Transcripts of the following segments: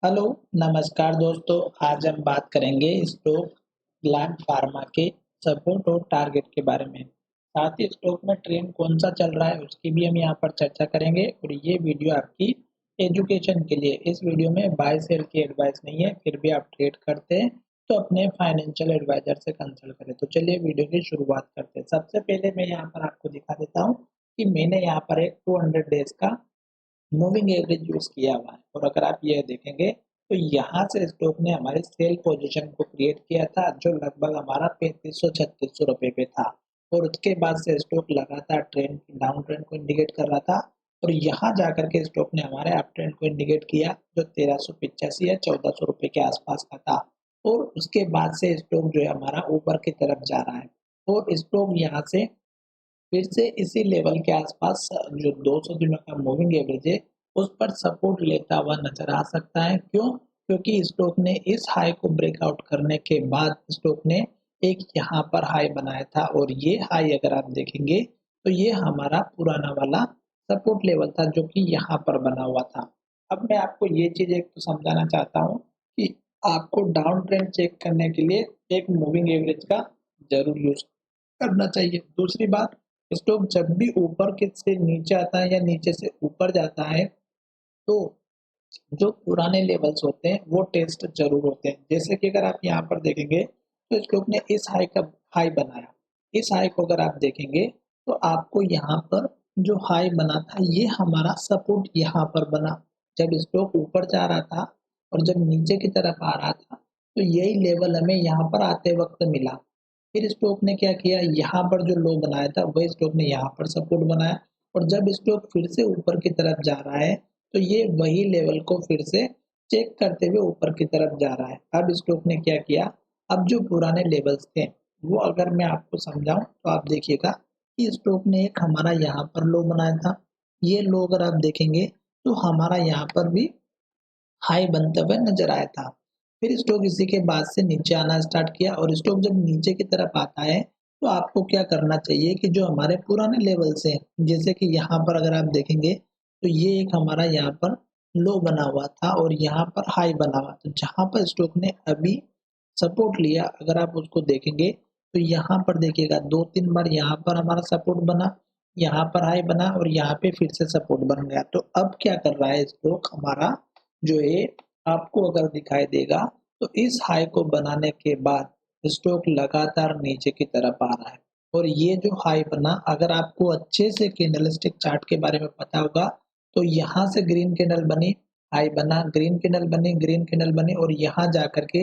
Hello, नमस्कार दोस्तों। आज हम बात करेंगे स्टॉक ग्लैंड फार्मा के सपोर्ट और टारगेट के बारे में। साथ ही स्टॉक में ट्रेंड कौन सा चल रहा है उसकी भी हम यहाँ पर चर्चा करेंगे और ये वीडियो आपकी एजुकेशन के लिए। इस वीडियो में बाय सेल की एडवाइस नहीं है, फिर भी आप ट्रेड करते हैं तो अपने फाइनेंशियल एडवाइजर से कंसल्ट करें। तो चलिए वीडियो की शुरुआत करते हैं। सबसे पहले मैं यहाँ पर आपको दिखा देता हूँ कि मैंने यहाँ पर एक 200 डेज का मूविंग एवरेज यूज किया हुआ है और अगर आप ये देखेंगे तो यहाँ से स्टॉक ने हमारे सेल पोजीशन को क्रिएट किया था जो लगभग हमारा 3500-3600 रुपए पे था और उसके बाद से स्टॉक लगातार ट्रेंड डाउन ट्रेंड को इंडिकेट कर रहा था और यहाँ जाकर के स्टॉक ने हमारे अप ट्रेंड को इंडिकेट किया जो 1385 या 1400 रुपए के आसपास का था और उसके बाद से स्टॉक जो है हमारा ऊपर की तरफ जा रहा है और स्टॉक यहाँ से फिर से इसी लेवल के आसपास जो 200 दिनों का मूविंग एवरेज है उस पर सपोर्ट लेता हुआ नजर आ सकता है। क्यों? क्योंकि स्टॉक ने इस हाई को ब्रेकआउट करने के बाद स्टॉक ने एक यहाँ पर हाई बनाया था और ये हाई अगर आप देखेंगे तो ये हमारा पुराना वाला सपोर्ट लेवल था जो कि यहाँ पर बना हुआ था। अब मैं आपको ये चीज एक तो समझाना चाहता हूँ कि आपको डाउन ट्रेंड चेक करने के लिए एक मूविंग एवरेज का जरूर यूज करना चाहिए। दूसरी बात, स्टॉक जब भी ऊपर के से नीचे आता है या नीचे से ऊपर जाता है तो जो पुराने लेवल्स होते हैं वो टेस्ट जरूर होते हैं। जैसे कि अगर आप यहाँ पर देखेंगे तो स्टॉक ने इस हाई का हाई बनाया। इस हाई को अगर आप देखेंगे तो आपको यहाँ पर जो हाई बना था ये हमारा सपोर्ट यहाँ पर बना जब स्टॉक ऊपर जा रहा था और जब नीचे की तरफ आ रहा था तो यही लेवल हमें यहाँ पर आते वक्त मिला। फिर स्टॉक ने क्या किया, यहाँ पर जो लो बनाया था वही स्टॉक ने यहाँ पर सपोर्ट बनाया और जब स्टॉक फिर से ऊपर की तरफ जा रहा है तो ये वही लेवल को फिर से चेक करते हुए ऊपर की तरफ जा रहा है। अब स्टॉक ने क्या किया, अब जो पुराने लेवल्स थे वो अगर मैं आपको समझाऊं तो आप देखिएगा कि स्टॉक ने एक हमारा यहाँ पर लो बनाया था। ये लो अगर आप देखेंगे तो हमारा यहाँ पर भी हाई बनते हुए नजर आया था। फिर स्टॉक इसी के बाद से नीचे आना स्टार्ट किया और स्टॉक जब नीचे की तरफ आता है तो आपको क्या करना चाहिए कि जो हमारे पुराने लेवल्स हैं जैसे कि यहाँ पर अगर आप देखेंगे तो ये एक हमारा यहाँ पर लो बना हुआ था और यहाँ पर हाई बना हुआ। तो जहाँ पर स्टॉक ने अभी सपोर्ट लिया अगर आप उसको देखेंगे तो यहाँ पर देखिएगा 2-3 बार यहाँ पर हमारा सपोर्ट बना, यहाँ पर हाई बना और यहाँ पे फिर से सपोर्ट बन गया। तो अब क्या कर रहा है स्टॉक हमारा जो है आपको अगर दिखाई देगा तो इस हाई को बनाने के बाद स्टॉक लगातार नीचे की तरफ आ रहा है और ये जो हाई बना अगर आपको अच्छे से कैंडलस्टिक चार्ट के बारे में पता होगा तो यहाँ से ग्रीन कैंडल बनी, हाई बना, ग्रीन कैंडल बनी, ग्रीन कैंडल बनी और यहाँ जाकर के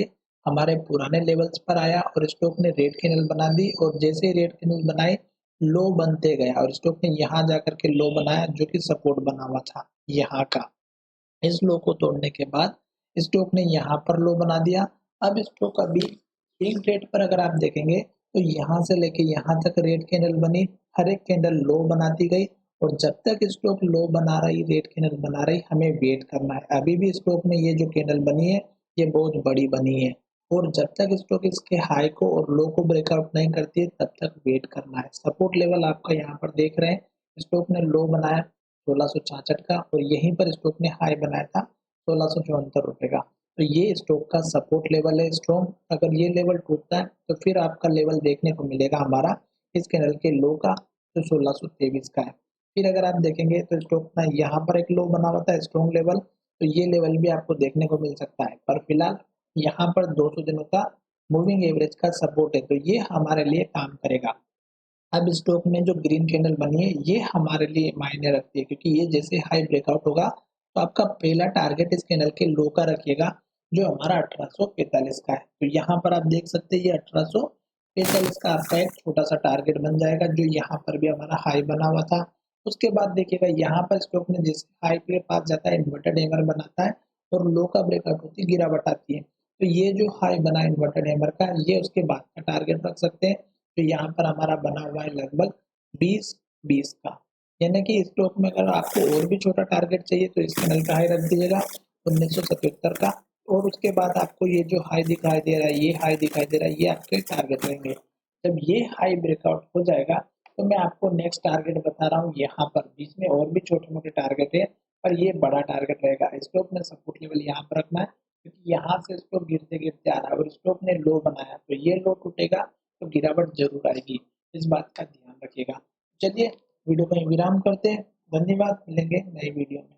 हमारे पुराने लेवल्स पर आया और स्टॉक ने रेड कैंडल बना दी और जैसे ही रेड कैंडल बनाई लो बनते गया और स्टॉक ने यहाँ जाकर के लो बनाया जो कि सपोर्ट बना हुआ था यहाँ का। इस लो को तोड़ने के बाद स्टॉक ने यहाँ पर लो बना दिया। अब स्टॉक अभी स्विंग ट्रेड पर अगर आप देखेंगे तो यहाँ से लेके यहाँ तक रेड कैंडल बनी, हर एक कैंडल लो बनाती गई और जब तक स्टॉक लो बना रही, रेड कैंडल बना रही, हमें वेट करना है। अभी भी स्टॉक में ये जो कैंडल बनी है ये बहुत बड़ी बनी है और जब तक स्टॉक इसके हाई को और लो को ब्रेकआउट नहीं करती है तब तक वेट करना है। सपोर्ट लेवल आपका यहाँ पर देख रहे हैं, स्टॉक ने लो बनाया 1666 का और यहीं पर स्टॉक ने हाई बनाया था 1674 रुपए का। तो ये स्टॉक का सपोर्ट लेवल है स्ट्रॉन्ग। अगर ये लेवल टूटता है तो फिर आपका लेवल देखने को मिलेगा हमारा इस कैंडल के लो का जो 1623 का है। फिर अगर आप देखेंगे तो स्टॉक ना यहाँ पर एक लो बना हुआ था स्ट्रॉन्ग लेवल, तो ये लेवल भी आपको देखने को मिल सकता है। पर फिलहाल यहाँ पर 200 दिनों का मूविंग एवरेज का सपोर्ट है तो ये हमारे लिए काम करेगा। अब स्टॉक में जो ग्रीन कैंडल बनी है ये हमारे लिए मायने रखती है क्योंकि ये जैसे हाई ब्रेकआउट होगा तो आपका पहला टारगेट इस कैंडल के लो का रखिएगा जो हमारा 1845 का है। तो यहाँ पर आप देख सकते हैं ये 1845 का आपका एक छोटा सा टारगेट बन जाएगा जो यहाँ पर भी हमारा हाई बना हुआ था। उसके बाद देखिएगा यहाँ पर स्टॉक में जिस हाई के पास जाता है इन्वर्टेड हैमर बनाता है और लो का ब्रेकआउट होती है गिरावट आती है। तो ये जो हाई बना इन्वर्टेड हैमर का ये उसके बाद का टारगेट रख सकते हैं। तो यहाँ पर हमारा बना हुआ है लगभग 20-20 का, यानी कि स्टॉक में अगर आपको और भी छोटा टारगेट चाहिए तो इस कैंडल का हाई रख दीजिएगा 1977 का और उसके बाद आपको ये जो हाई दिखाई दे रहा है ये हाई दिखाई दे रहा है ये आपके टारगेट रहेंगे। जब ये हाई ब्रेकआउट हो जाएगा तो मैं आपको नेक्स्ट टारगेट बता रहा हूँ। यहाँ पर बीच में और भी छोटे मोटे टारगेट है पर ये बड़ा टारगेट रहेगा। स्टॉक में सपोर्ट लेवल यहाँ पर रखना है, क्योंकि यहाँ से स्टॉक गिरते गिरते आ रहा है और स्टॉक ने लो बनाया, तो ये लो टूटेगा तो गिरावट जरूर आएगी, इस बात का ध्यान रखिएगा। चलिए वीडियो को यहीं विराम करते हैं। धन्यवाद, मिलेंगे नई वीडियो में।